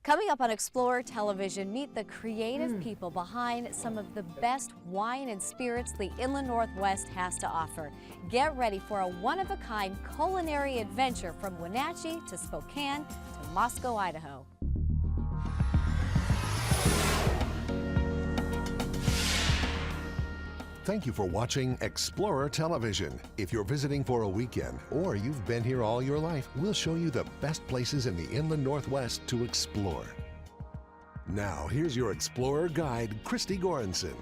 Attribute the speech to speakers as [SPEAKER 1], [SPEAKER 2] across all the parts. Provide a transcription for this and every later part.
[SPEAKER 1] Coming up on Explorer Television, meet the creative people behind some of the best wine and spirits the Inland Northwest has to offer. Get ready for a one-of-a-kind culinary adventure from Wenatchee to Spokane to Moscow, Idaho.
[SPEAKER 2] Thank you for watching Explorer Television. If you're visiting for a weekend or you've been here all your life, we'll show you the best places in the Inland Northwest to explore. Now, here's your Explorer guide, Christy Goranson.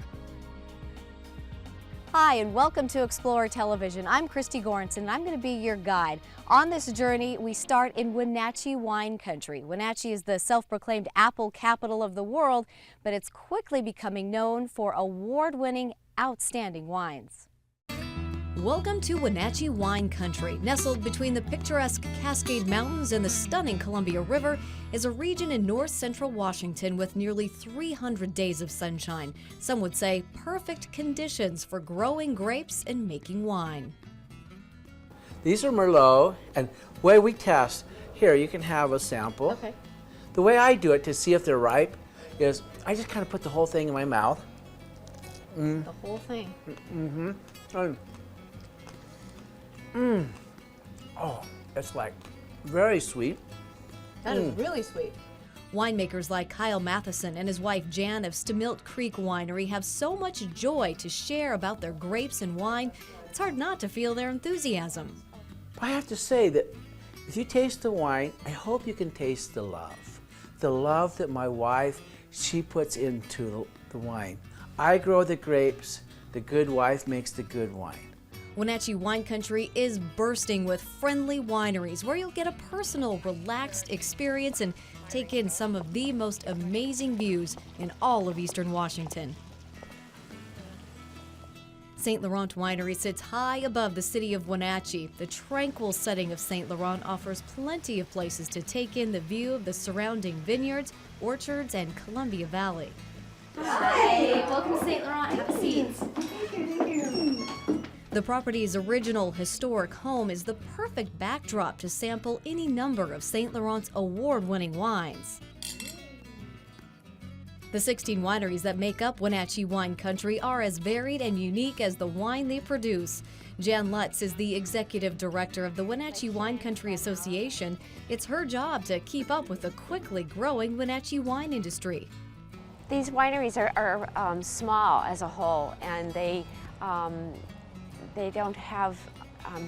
[SPEAKER 1] Hi, and welcome to Explorer Television. I'm Christy Goranson, and I'm going to be your guide. On this journey, we start in Wenatchee wine country. Wenatchee is the self-proclaimed apple capital of the world, but it's quickly becoming known for award-winning, outstanding wines. Welcome to Wenatchee wine country. Nestled between the picturesque Cascade Mountains and the stunning Columbia River is a region in north central Washington with nearly 300 days of sunshine. Some would say perfect conditions for growing grapes and making wine.
[SPEAKER 3] These are Merlot, and the way we test, here you can have a sample.
[SPEAKER 1] Okay.
[SPEAKER 3] The way I do it to see if they're ripe is I just kind of put the whole thing in my mouth.
[SPEAKER 1] The whole thing.
[SPEAKER 3] Oh, it's like very sweet.
[SPEAKER 1] That is really sweet. Winemakers like Kyle Matheson and his wife Jan of Stemilt Creek Winery have so much joy to share about their grapes and wine, it's hard not to feel their enthusiasm.
[SPEAKER 3] I have to say that if you taste the wine, I hope you can taste the love. The love that my wife, she puts into the wine. I grow the grapes, the good wife makes the good wine.
[SPEAKER 1] Wenatchee wine country is bursting with friendly wineries where you'll get a personal, relaxed experience and take in some of the most amazing views in all of eastern Washington. St. Laurent Winery sits high above the city of Wenatchee. The tranquil setting of St. Laurent offers plenty of places to take in the view of the surrounding vineyards, orchards, and Columbia Valley. Hi, welcome to St. Laurent. Have a seat. The property's original historic home is the perfect backdrop to sample any number of St. Laurent's award-winning wines. The 16 wineries that make up Wenatchee wine country are as varied and unique as the wine they produce. Jan Lutz is the executive director of the Wenatchee Wine Country Association. It's her job to keep up with the quickly growing Wenatchee wine industry.
[SPEAKER 4] These wineries are small as a whole, and they don't have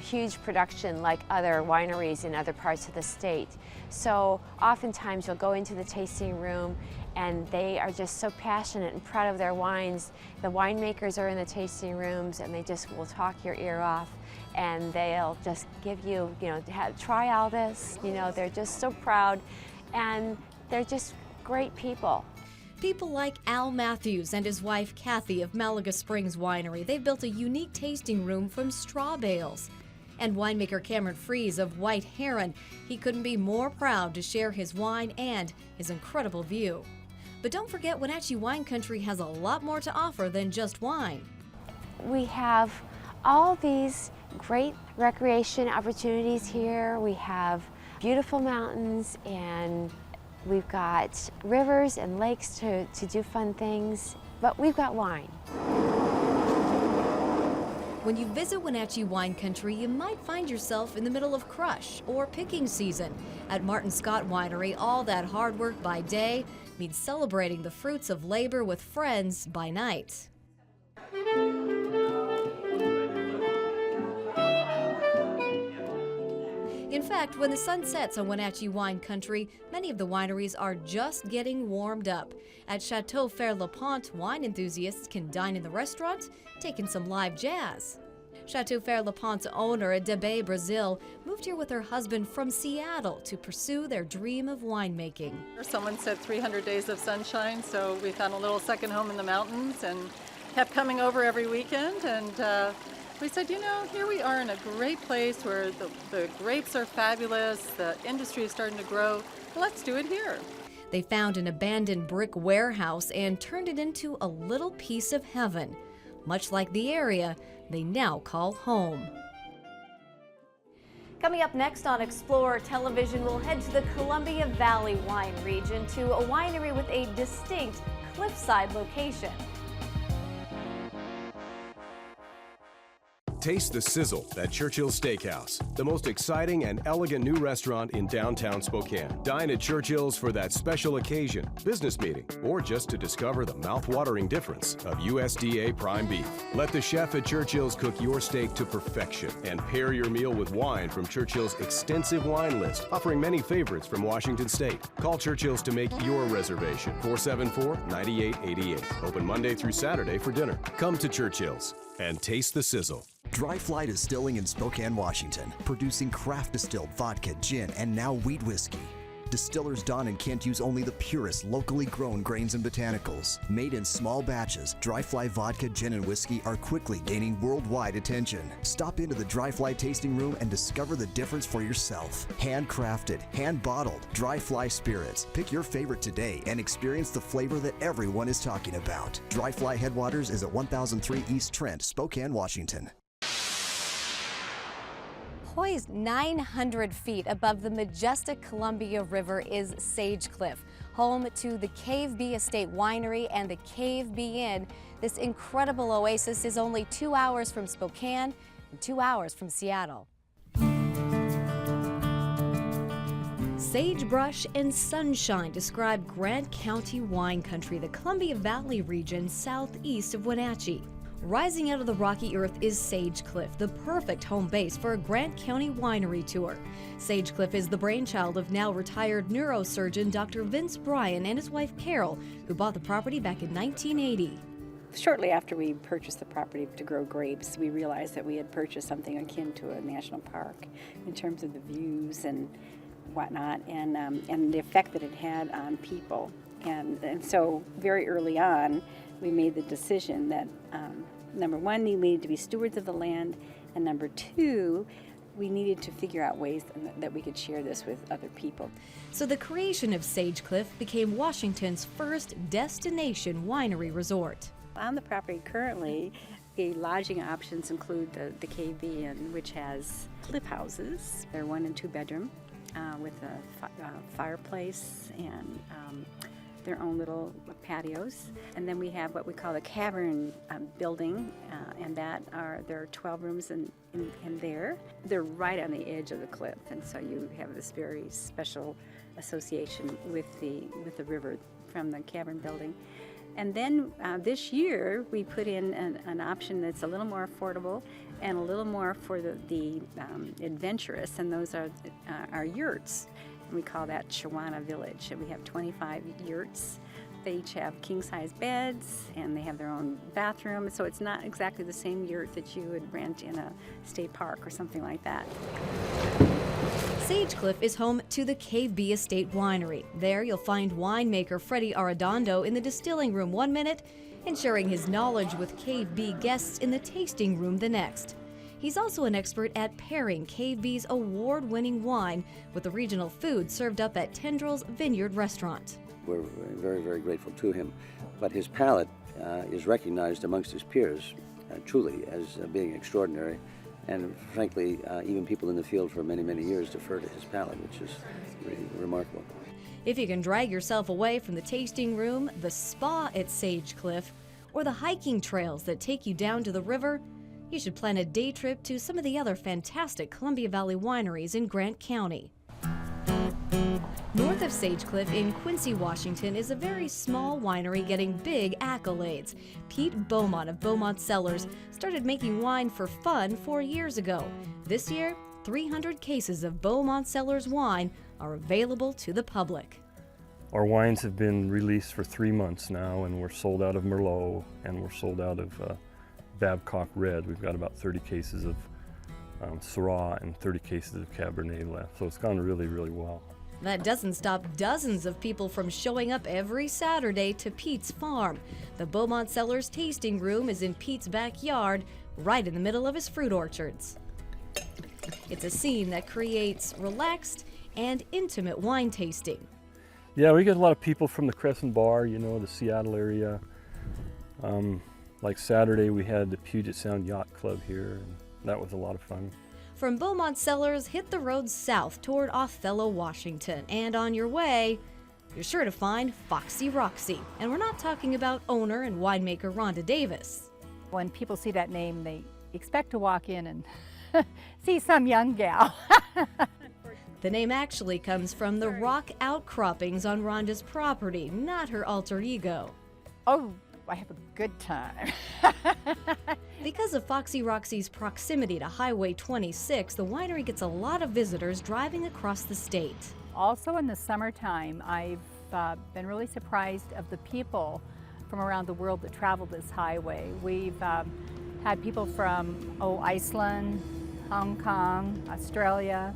[SPEAKER 4] huge production like other wineries in other parts of the state. So oftentimes you'll go into the tasting room and they are just so passionate and proud of their wines. The winemakers are in the tasting rooms and they just will talk your ear off, and they'll just give you, try all this. They're just so proud, and they're just great people.
[SPEAKER 1] People like Al Matthews and his wife Kathy of Malaga Springs Winery. They've built a unique tasting room from straw bales. And winemaker Cameron Fries of White Heron. He couldn't be more proud to share his wine and his incredible view. But don't forget, Wenatchee wine country has a lot more to offer than just wine.
[SPEAKER 4] We have all these great recreation opportunities here. We have beautiful mountains, and we've got rivers and lakes to do fun things, but we've got wine.
[SPEAKER 1] When you visit Wenatchee wine country, you might find yourself in the middle of crush or picking season. At Martin Scott Winery, all that hard work by day means celebrating the fruits of labor with friends by night. In fact, when the sun sets on Wenatchee wine country, many of the wineries are just getting warmed up. At Chateau Faire-LaPont, wine enthusiasts can dine in the restaurant, take in some live jazz. Chateau Faire-LaPont's owner, Debe Brazil, moved here with her husband from Seattle to pursue their dream of winemaking.
[SPEAKER 5] Someone said 300 days of sunshine, so we found a little second home in the mountains and kept coming over every weekend, and we said, here we are in a great place where the grapes are fabulous, the industry is starting to grow. Let's do it here.
[SPEAKER 1] They found an abandoned brick warehouse and turned it into a little piece of heaven, much like the area they now call home. Coming up next on Explorer Television, we'll head to the Columbia Valley wine region to a winery with a distinct cliffside location.
[SPEAKER 6] Taste the sizzle at Churchill's Steakhouse, the most exciting and elegant new restaurant in downtown Spokane. Dine at Churchill's for that special occasion, business meeting, or just to discover the mouth-watering difference of USDA prime beef. Let the chef at Churchill's cook your steak to perfection and pair your meal with wine from Churchill's extensive wine list, offering many favorites from Washington State. Call Churchill's to make your reservation, 474-9888. Open Monday through Saturday for dinner. Come to Churchill's and taste the sizzle.
[SPEAKER 7] Dry Fly Distilling in Spokane, Washington, producing craft distilled vodka, gin, and now wheat whiskey. Distillers Don and Kent use only the purest locally grown grains and botanicals. Made in small batches, Dry Fly vodka, gin, and whiskey are quickly gaining worldwide attention. Stop into the Dry Fly tasting room and discover the difference for yourself. Handcrafted, hand-bottled Dry Fly spirits. Pick your favorite today and experience the flavor that everyone is talking about. Dry Fly Headwaters is at 1003 East Trent, Spokane, Washington.
[SPEAKER 1] Poised 900 feet above the majestic Columbia River is Sage Cliff, home to the Cave Bee Estate Winery and the Cave Bee Inn. This incredible oasis is only 2 hours from Spokane and 2 hours from Seattle. Sagebrush and sunshine describe Grant County wine country, the Columbia Valley region southeast of Wenatchee. Rising out of the rocky earth is Sage Cliff, the perfect home base for a Grant County winery tour. Sage Cliff is the brainchild of now retired neurosurgeon Dr. Vince Bryan and his wife Carol, who bought the property back in 1980.
[SPEAKER 8] Shortly after we purchased the property to grow grapes, we realized that we had purchased something akin to a national park in terms of the views and whatnot, and the effect that it had on people. And so very early on, we made the decision that number one, we needed to be stewards of the land, and number two, we needed to figure out ways that we could share this with other people.
[SPEAKER 1] So the creation of Sage Cliff became Washington's first destination winery resort.
[SPEAKER 8] On the property currently, the lodging options include the Cave Bee Inn, which has cliff houses. They're 1 and 2 bedroom with a fireplace and their own little patios. And then we have what we call the cavern building, and there are 12 rooms in there. They're right on the edge of the cliff, and so you have this very special association with the river from the cavern building. And then this year we put in an option that's a little more affordable and a little more for the adventurous, and those are our yurts. We call that Shawana Village, and we have 25 yurts. They each have king-size beds, and they have their own bathroom, so it's not exactly the same yurt that you would rent in a state park or something like that.
[SPEAKER 1] Sage Cliff is home to the Cave Bee Estate Winery. There you'll find winemaker Freddie Arredondo in the distilling room 1 minute and sharing his knowledge with Cave Bee guests in the tasting room the next. He's also an expert at pairing Cave Bee's award-winning wine with the regional food served up at Tendrils Vineyard Restaurant.
[SPEAKER 9] We're very, very grateful to him. But his palate is recognized amongst his peers truly as being extraordinary. And frankly, even people in the field for many, many years defer to his palate, which is really remarkable.
[SPEAKER 1] If you can drag yourself away from the tasting room, the spa at Sage Cliff, or the hiking trails that take you down to the river, you should plan a day trip to some of the other fantastic Columbia Valley wineries in Grant County. North of Sage Cliff in Quincy, Washington is a very small winery getting big accolades. Pete Beaumont of Beaumont Cellars started making wine for fun 4 years ago. This year, 300 cases of Beaumont Cellars wine are available to the public.
[SPEAKER 10] Our wines have been released for 3 months now, and we're sold out of Merlot, and we're sold out of Babcock Red. We've got about 30 cases of Syrah and 30 cases of Cabernet left, so it's gone really, really well.
[SPEAKER 1] That doesn't stop dozens of people from showing up every Saturday to Pete's farm. The Beaumont Cellars tasting room is in Pete's backyard, right in the middle of his fruit orchards. It's a scene that creates relaxed and intimate wine tasting.
[SPEAKER 10] Yeah, we get a lot of people from the Crescent Bar, you know, the Seattle area. Like Saturday, we had the Puget Sound Yacht Club here, and that was a lot of fun.
[SPEAKER 1] From Beaumont Cellars, hit the road south toward Othello, Washington, and on your way, you're sure to find Foxy Roxy. And we're not talking about owner and winemaker Rhonda Davis.
[SPEAKER 11] When people see that name, they expect to walk in and see some young gal.
[SPEAKER 1] The name actually comes from the rock outcroppings on Rhonda's property, not her alter ego.
[SPEAKER 11] Oh, I have a good time.
[SPEAKER 1] Because of Foxy Roxy's proximity to Highway 26, the winery gets a lot of visitors driving across the state.
[SPEAKER 11] Also in the summertime, I've been really surprised of the people from around the world that travel this highway. We've had people from Iceland, Hong Kong, Australia,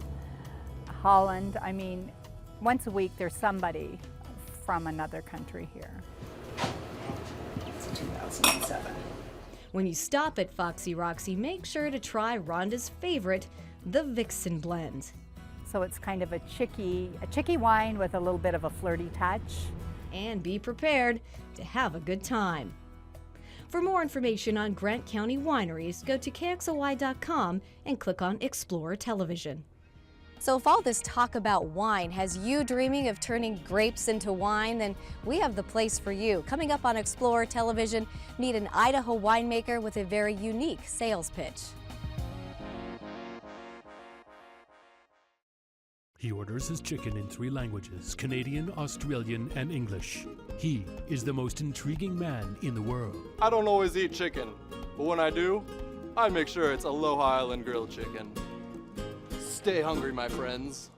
[SPEAKER 11] Holland. I mean, once a week there's somebody from another country here.
[SPEAKER 12] It's 2007.
[SPEAKER 1] When you stop at Foxy Roxy, make sure to try Rhonda's favorite, the Vixen Blend.
[SPEAKER 11] So it's kind of a chicky wine with a little bit of a flirty touch.
[SPEAKER 1] And be prepared to have a good time. For more information on Grant County wineries, go to kxly.com and click on Explorer Television. So if all this talk about wine has you dreaming of turning grapes into wine, then we have the place for you. Coming up on Explorer Television, meet an Idaho winemaker with a very unique sales pitch.
[SPEAKER 13] He orders his chicken in 3 languages, Canadian, Australian, and English. He is the most intriguing man in the world.
[SPEAKER 14] I don't always eat chicken, but when I do, I make sure it's Aloha Island grilled chicken. Stay hungry, my friends.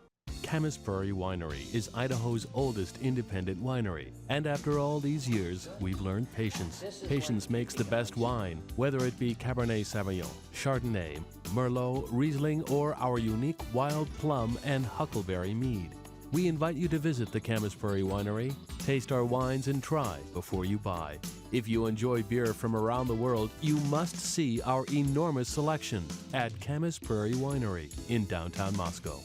[SPEAKER 13] Camas Prairie Winery is Idaho's oldest independent winery. And after all these years, we've learned patience. Patience makes the best wine, whether it be Cabernet Sauvignon, Chardonnay, Merlot, Riesling, or our unique wild plum and huckleberry mead. We invite you to visit the Camas Prairie Winery, taste our wines, and try before you buy. If you enjoy beer from around the world, you must see our enormous selection at Camas Prairie Winery in downtown Moscow.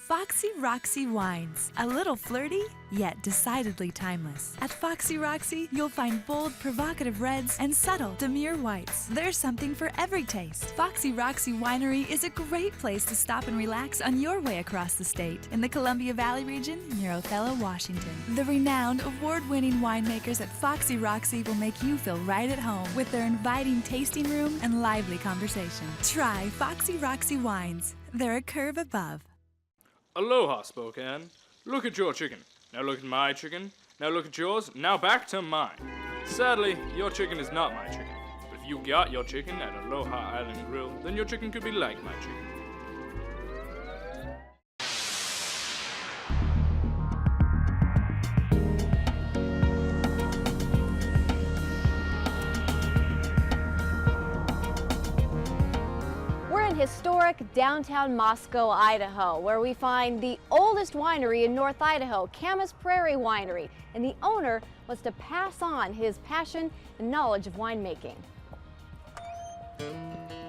[SPEAKER 15] Foxy Roxy Wines. A little flirty, yet decidedly timeless. At Foxy Roxy, you'll find bold, provocative reds and subtle, demure whites. There's something for every taste. Foxy Roxy Winery is a great place to stop and relax on your way across the state in the Columbia Valley region near Othello, Washington. The renowned, award-winning winemakers at Foxy Roxy will make you feel right at home with their inviting tasting room and lively conversation. Try Foxy Roxy Wines. They're a curve above.
[SPEAKER 16] Aloha, Spokane. Look at your chicken. Now look at my chicken. Now look at yours. Now back to mine. Sadly, your chicken is not my chicken. But if you got your chicken at Aloha Island Grill, then your chicken could be like my chicken.
[SPEAKER 1] Historic downtown Moscow, Idaho, where we find the oldest winery in North Idaho, Camas Prairie Winery, and the owner wants to pass on his passion and knowledge of winemaking.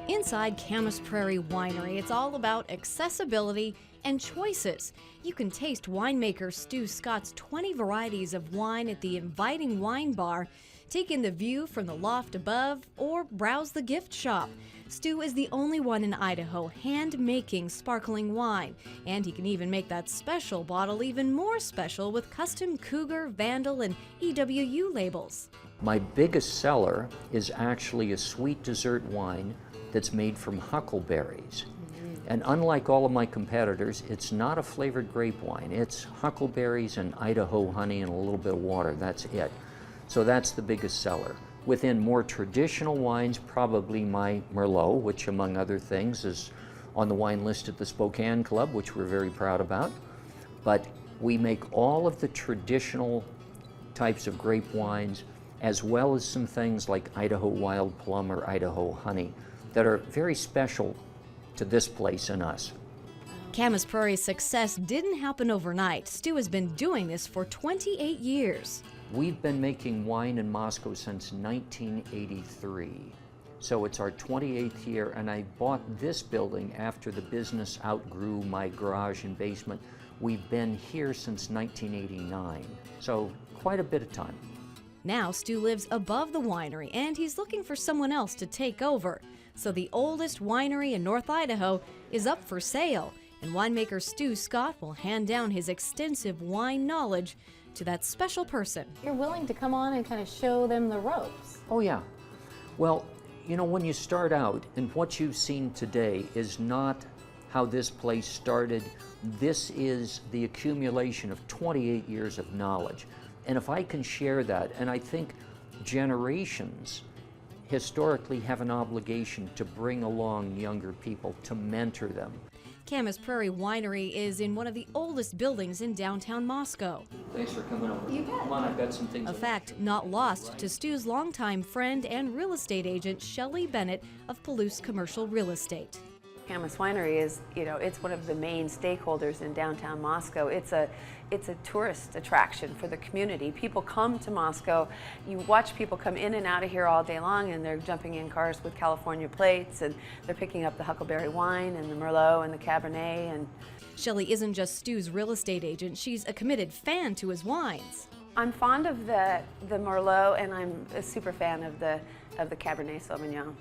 [SPEAKER 1] Inside Camas Prairie Winery, it's all about accessibility and choices. You can taste winemaker Stu Scott's 20 varieties of wine at the inviting wine bar, take in the view from the loft above, or browse the gift shop. Stu is the only one in Idaho hand-making sparkling wine, and he can even make that special bottle even more special with custom Cougar, Vandal, and EWU labels.
[SPEAKER 17] My biggest seller is actually a sweet dessert wine that's made from huckleberries. And unlike all of my competitors, it's not a flavored grape wine. It's huckleberries and Idaho honey and a little bit of water, that's it. So that's the biggest seller. Within more traditional wines, probably my Merlot, which among other things is on the wine list at the Spokane Club, which we're very proud about. But we make all of the traditional types of grape wines, as well as some things like Idaho Wild Plum or Idaho Honey that are very special to this place and us.
[SPEAKER 1] Camas Prairie's success didn't happen overnight. Stu has been doing this for 28 years.
[SPEAKER 17] We've been making wine in Moscow since 1983. So it's our 28th year, and I bought this building after the business outgrew my garage and basement. We've been here since 1989, so quite a bit of time.
[SPEAKER 1] Now Stu lives above the winery and he's looking for someone else to take over. So the oldest winery in North Idaho is up for sale, and winemaker Stu Scott will hand down his extensive wine knowledge to that special person. You're willing to come on and kind of show them the ropes.
[SPEAKER 17] Oh yeah. Well, you know, when you start out, and what you've seen today is not how this place started. This is the accumulation of 28 years of knowledge. And if I can share that, and I think generations historically have an obligation to bring along younger people, to mentor them.
[SPEAKER 1] Camas Prairie Winery is in one of the oldest buildings in downtown Moscow.
[SPEAKER 17] Thanks for coming over.
[SPEAKER 1] You bet.
[SPEAKER 17] Come on, I've got some things.
[SPEAKER 1] A fact not lost to Stu's longtime friend and real estate agent Shelley Bennett of Palouse Commercial Real Estate.
[SPEAKER 4] Camas Winery is, it's one of the main stakeholders in downtown Moscow. It's a tourist attraction for the community. People come to Moscow. You watch people come in and out of here all day long, and they're jumping in cars with California plates, and they're picking up the Huckleberry wine and the Merlot and the Cabernet. And
[SPEAKER 1] Shelley isn't just Stu's real estate agent, she's a committed fan to his wines.
[SPEAKER 4] I'm fond of the Merlot, and I'm a super fan of the Cabernet Sauvignon.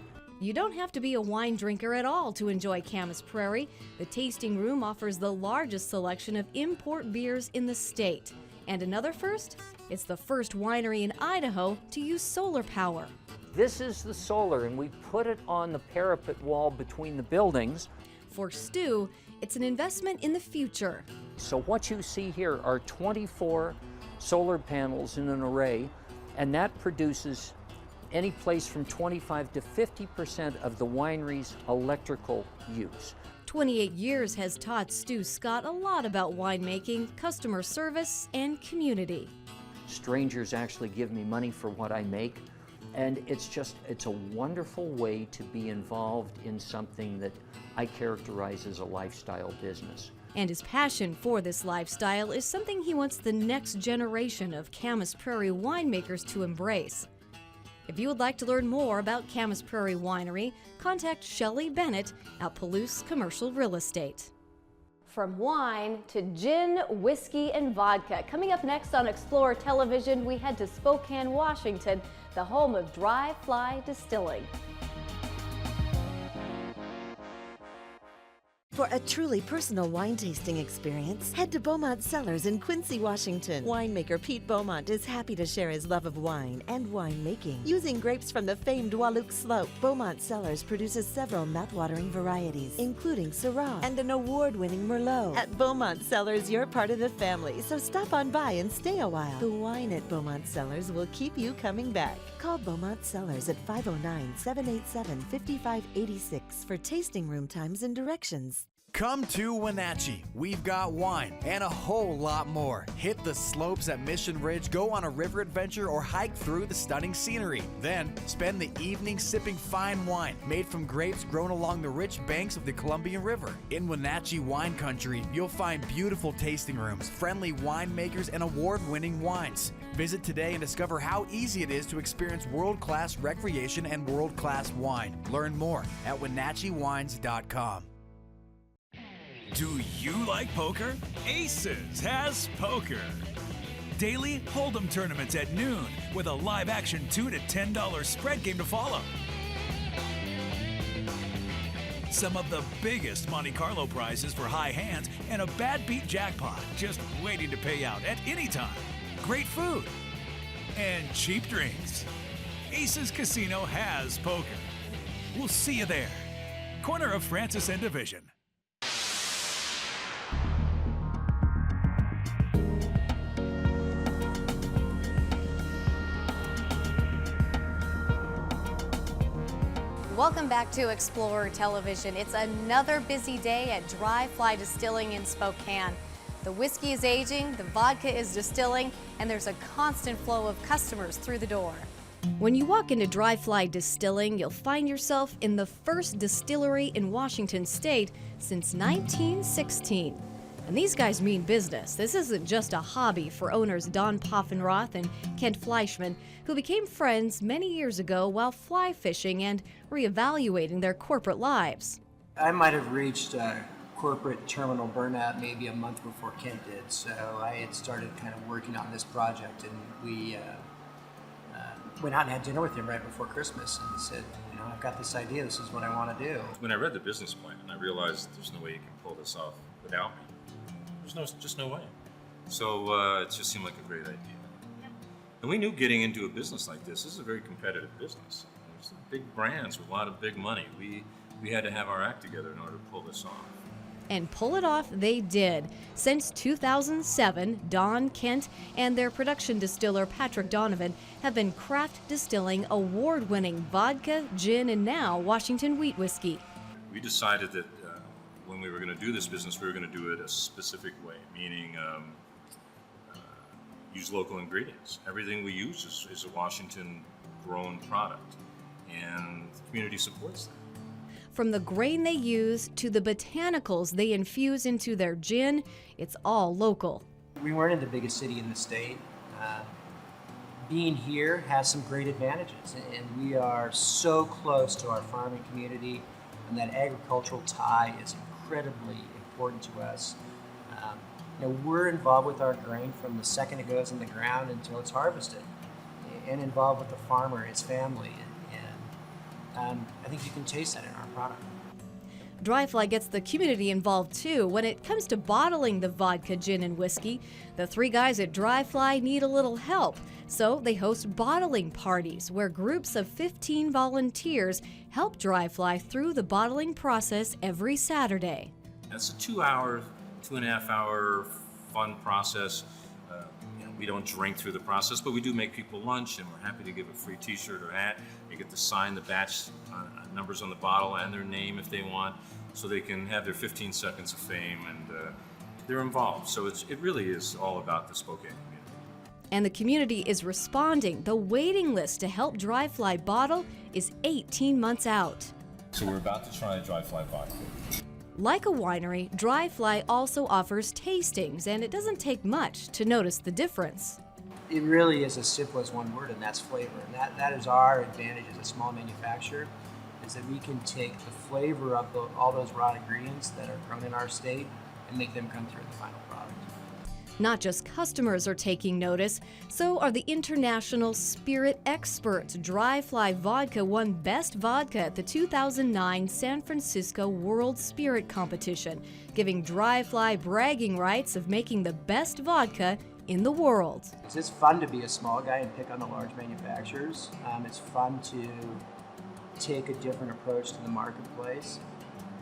[SPEAKER 1] You don't have to be a wine drinker at all to enjoy Camas Prairie. The tasting room offers the largest selection of import beers in the state. And another first? It's the first winery in Idaho to use solar power.
[SPEAKER 17] This is the solar, and we put it on the parapet wall between the buildings.
[SPEAKER 1] For Stu, it's an investment in the future.
[SPEAKER 17] So what you see here are 24 solar panels in an array, and that produces any place from 25 to 50% of the winery's electrical use.
[SPEAKER 1] 28 years has taught Stu Scott a lot about winemaking, customer service, and community.
[SPEAKER 17] Strangers actually give me money for what I make, and it's a wonderful way to be involved in something that I characterize as a lifestyle business.
[SPEAKER 1] And his passion for this lifestyle is something he wants the next generation of Camas Prairie winemakers to embrace. If you would like to learn more about Camas Prairie Winery, contact Shelley Bennett at Palouse Commercial Real Estate. From wine to gin, whiskey, and vodka. Coming up next on Explorer Television, we head to Spokane, Washington, the home of Dry Fly Distilling.
[SPEAKER 12] For a truly personal wine tasting experience, head to Beaumont Cellars in Quincy, Washington. Winemaker Pete Beaumont is happy to share his love of wine and winemaking. Using grapes from the famed Wahluke Slope, Beaumont Cellars produces several mouthwatering varieties, including Syrah and an award-winning Merlot. At Beaumont Cellars, you're part of the family, so stop on by and stay a while. The wine at Beaumont Cellars will keep you coming back. Call Beaumont Cellars at 509-787-5586 for tasting room times and directions.
[SPEAKER 18] Come to Wenatchee. We've got wine and a whole lot more. Hit the slopes at Mission Ridge, go on a river adventure, or hike through the stunning scenery. Then spend the evening sipping fine wine made from grapes grown along the rich banks of the Columbia River. In Wenatchee wine country, you'll find beautiful tasting rooms, friendly winemakers, and award-winning wines. Visit today and discover how easy it is to experience world-class recreation and world-class wine. Learn more at WenatcheeWines.com.
[SPEAKER 19] Do you like poker? Aces has poker. Daily Hold'em tournaments at noon with a live action $2 to $10 spread game to follow. Some of the biggest Monte Carlo prizes for high hands and a bad beat jackpot just waiting to pay out at any time. Great food and cheap drinks. Aces Casino has poker. We'll see you there. Corner of Francis and Division.
[SPEAKER 1] Welcome back to Explorer Television. It's another busy day at Dry Fly Distilling in Spokane. The whiskey is aging, the vodka is distilling, and there's a constant flow of customers through the door. When you walk into Dry Fly Distilling, you'll find yourself in the first distillery in Washington State since 1916. And these guys mean business. This isn't just a hobby for owners Don Poffenroth and Kent Fleischman, who became friends many years ago while fly fishing and reevaluating their corporate lives.
[SPEAKER 20] I might have reached corporate terminal burnout maybe a month before Kent did, so I had started kind of working on this project, and we went out and had dinner with him right before Christmas, and he said, you know, I've got this idea, this is what I want to do.
[SPEAKER 21] When I read the business plan, I realized there's no way you can pull this off without me. There's just no way. So it just seemed like a great idea. And we knew getting into a business like this is a very competitive business. There's some big brands with a lot of big money. We had to have our act together in order to pull this off.
[SPEAKER 1] And pull it off they did. Since 2007, Don Kent and their production distiller Patrick Donovan have been craft distilling award-winning vodka, gin, and now Washington wheat whiskey.
[SPEAKER 21] We decided that when we were going to do this business, we were going to do it a specific way, meaning use local ingredients. Everything we use is a Washington-grown product, and the community supports that.
[SPEAKER 1] From the grain they use to the botanicals they infuse into their gin, it's all local.
[SPEAKER 20] We weren't in the biggest city in the state. Being here has some great advantages, and we are so close to our farming community, and that agricultural tie is incredibly important to us. You know, we're involved with our grain from the second it goes in the ground until it's harvested, and involved with the farmer, his family, and I think you can taste that in our product.
[SPEAKER 1] Dryfly gets the community involved too. When it comes to bottling the vodka, gin, and whiskey, the three guys at Dryfly need a little help. So they host bottling parties where groups of 15 volunteers help Dryfly through the bottling process every Saturday.
[SPEAKER 21] It's a 2.5 hour fun process. We don't drink through the process, but we do make people lunch, and we're happy to give a free t-shirt or hat. They get to sign the batch numbers on the bottle and their name if they want, so they can have their 15 seconds of fame, and they're involved. So it really is all about the Spokane community.
[SPEAKER 1] And the community is responding. The waiting list to help Dryfly bottle is 18 months out.
[SPEAKER 21] So we're about to try Dryfly vodka.
[SPEAKER 1] Like a winery, Dryfly also offers tastings, and it doesn't take much to notice the difference.
[SPEAKER 20] It really is as simple as one word, and that's flavor. And that is our advantage as a small manufacturer, is that we can take the flavor of all those raw ingredients that are grown in our state and make them come through in the final product.
[SPEAKER 1] Not just customers are taking notice, so are the international spirit experts. Dryfly Vodka won Best Vodka at the 2009 San Francisco World Spirit Competition, giving Dryfly bragging rights of making the best vodka in the world.
[SPEAKER 20] It's fun to be a small guy and pick on the large manufacturers. It's fun to take a different approach to the marketplace.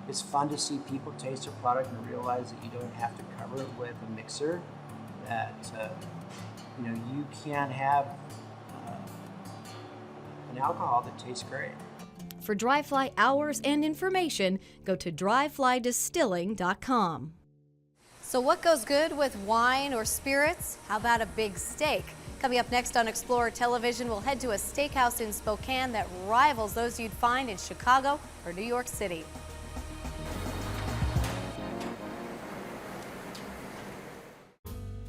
[SPEAKER 20] It's fun to see people taste a product and realize that you don't have to cover it with a mixer, that you know, you can have an alcohol that tastes great.
[SPEAKER 1] For Dryfly hours and information, go to dryflydistilling.com. So what goes good with wine or spirits? How about a big steak? Coming up next on Explorer Television, we'll head to a steakhouse in Spokane that rivals those you'd find in Chicago or New York City.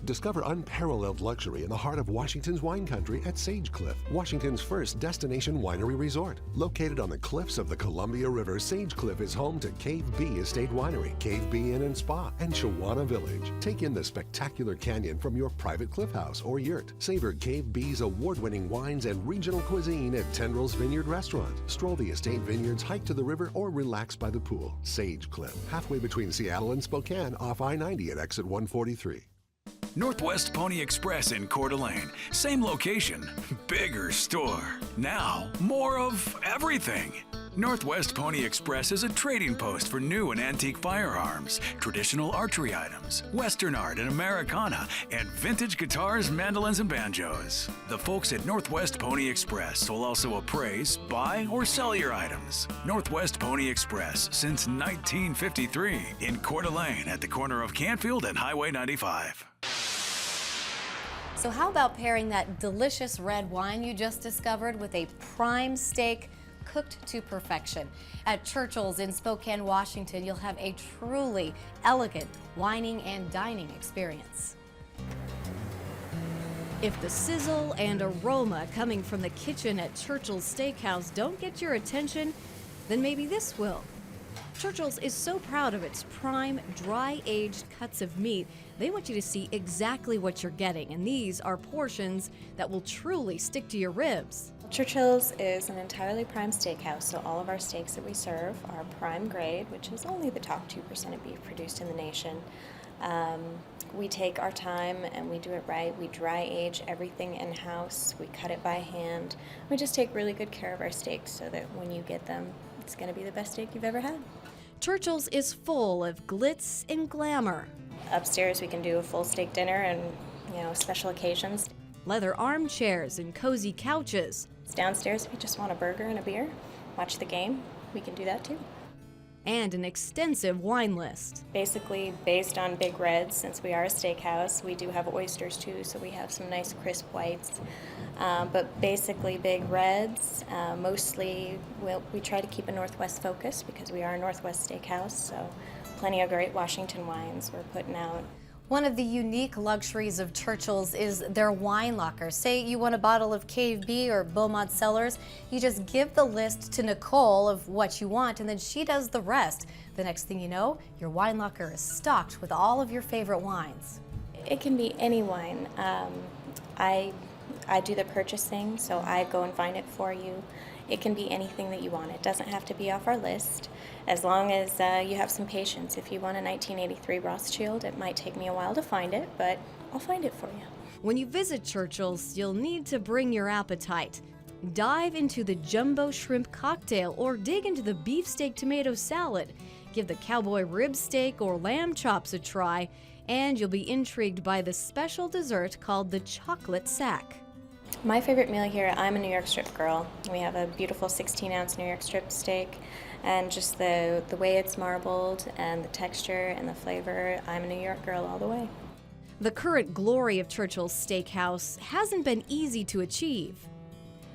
[SPEAKER 2] Discover unparalleled luxury in the heart of Washington's wine country at Sage Cliff, Washington's first destination winery resort. Located on the cliffs of the Columbia River, Sage Cliff is home to Cave B Estate Winery, Cave B Inn and Spa, and Shawana Village. Take in the spectacular canyon from your private cliff house or yurt. Savor Cave B's award-winning wines and regional cuisine at Tendrils Vineyard Restaurant. Stroll the estate vineyards, hike to the river, or relax by the pool. Sage Cliff, halfway between Seattle and Spokane, off I-90 at exit 143.
[SPEAKER 19] Northwest Pony Express in Coeur d'Alene. Same location, bigger store. Now, more of everything. Northwest Pony Express is a trading post for new and antique firearms, traditional archery items, Western art and Americana, and vintage guitars, mandolins, and banjos. The folks at Northwest Pony Express will also appraise, buy, or sell your items. Northwest Pony Express since 1953 in Coeur d'Alene at the corner of Canfield and Highway 95.
[SPEAKER 1] So how about pairing that delicious red wine you just discovered with a prime steak cooked to perfection? At Churchill's in Spokane, Washington, you'll have a truly elegant wining and dining experience. If the sizzle and aroma coming from the kitchen at Churchill's Steakhouse don't get your attention, then maybe this will. Churchill's is so proud of its prime, dry-aged cuts of meat, they want you to see exactly what you're getting, and these are portions that will truly stick to your ribs.
[SPEAKER 3] Churchill's is an entirely prime steakhouse, so all of our steaks that we serve are prime grade, which is only the top 2% of beef produced in the nation. We take our time and we do it right. We dry age everything in-house. We cut it by hand. We just take really good care of our steaks so that when you get them, it's going to be the best steak you've ever had.
[SPEAKER 1] Churchill's is full of glitz and glamour.
[SPEAKER 3] Upstairs we can do a full steak dinner and, special occasions.
[SPEAKER 1] Leather armchairs and cozy couches.
[SPEAKER 3] Downstairs if you just want a burger and a beer, watch the game, we can do that too.
[SPEAKER 1] And an extensive wine list.
[SPEAKER 3] Basically based on Big Reds, since we are a steakhouse, we do have oysters too, so we have some nice crisp whites. But basically Big Reds, mostly we try to keep a Northwest focus because we are a Northwest steakhouse, so plenty of great Washington wines we're putting out.
[SPEAKER 1] One of the unique luxuries of Churchill's is their wine locker. Say you want a bottle of KV or Beaumont Cellars, you just give the list to Nicole of what you want and then she does the rest. The next thing you know, your wine locker is stocked with all of your favorite wines.
[SPEAKER 3] It can be any wine. I do the purchasing, so I go and find it for you. It can be anything that you want. It doesn't have to be off our list, as long as you have some patience. If you want a 1983 Rothschild, it might take me a while to find it, but I'll find it for you.
[SPEAKER 1] When you visit Churchill's, you'll need to bring your appetite. Dive into the jumbo shrimp cocktail or dig into the beefsteak tomato salad. Give the cowboy rib steak or lamb chops a try, and you'll be intrigued by the special dessert called the chocolate sack.
[SPEAKER 3] My favorite meal here, I'm a New York strip girl. We have a beautiful 16-ounce New York strip steak, and just the way it's marbled and the texture and the flavor, I'm a New York girl all the way.
[SPEAKER 1] The current glory of Churchill's Steakhouse hasn't been easy to achieve.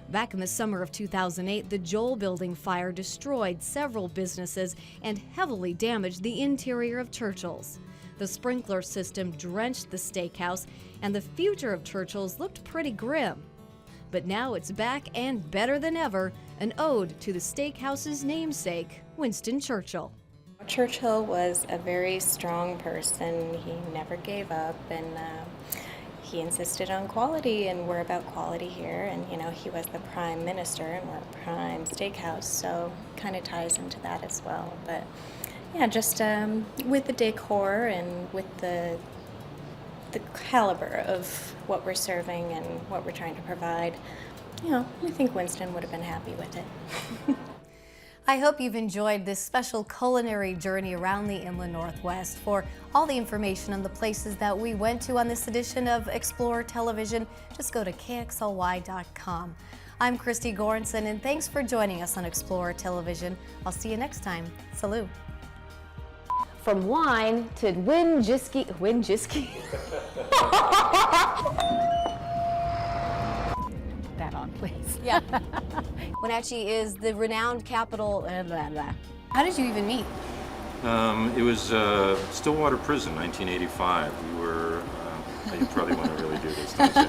[SPEAKER 1] Back in the summer of 2008, the Joel Building fire destroyed several businesses and heavily damaged the interior of Churchill's. The sprinkler system drenched the steakhouse, and the future of Churchill's looked pretty grim. But now it's back and better than ever, an ode to the steakhouse's namesake, Winston Churchill.
[SPEAKER 3] Churchill was a very strong person. He never gave up, and he insisted on quality, and we're about quality here. And he was the prime minister, and we're a prime steakhouse, so kind of ties into that as well. But yeah, just with the decor and with the caliber of what we're serving and what we're trying to provide, I think Winston would have been happy with it.
[SPEAKER 1] I hope you've enjoyed this special culinary journey around the Inland Northwest. For all the information on the places that we went to on this edition of Explorer Television, just go to kxly.com. I'm Christy Goranson, and thanks for joining us on Explorer Television. I'll see you next time. Salute. From wine to Winjiski.
[SPEAKER 11] That on, please.
[SPEAKER 1] Yeah. Wenatchee is the renowned capital. How did you even meet?
[SPEAKER 21] It was Stillwater Prison, 1985. We were, you probably want to really do this, don't you?